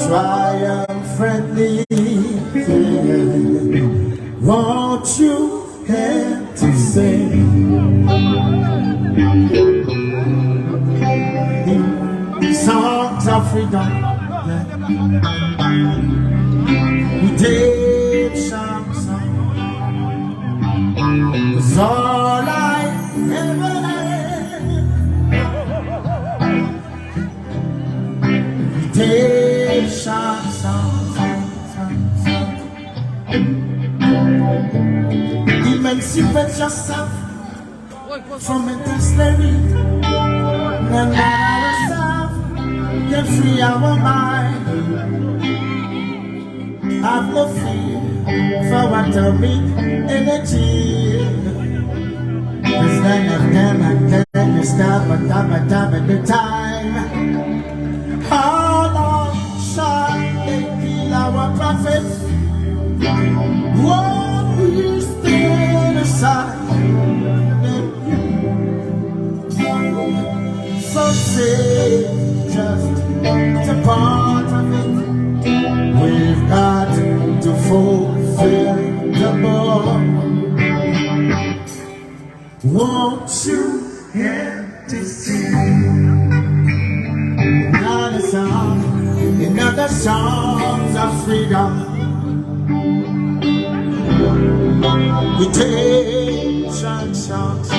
triumphantly. Won't you help to sing songs of freedom? Redemption song was all I ever had. Redemption song. Emancipate yourself from mental slavery, and ourselves can free our mind. Have no fear for atomic energy. There's none of them and then you stop a time at the time. How long shall they kill our prophets? Won't we stand aside? So say just a part of it. We've got to fulfill the bond. Won't you help to sing another song, another songs of freedom? Redemption songs.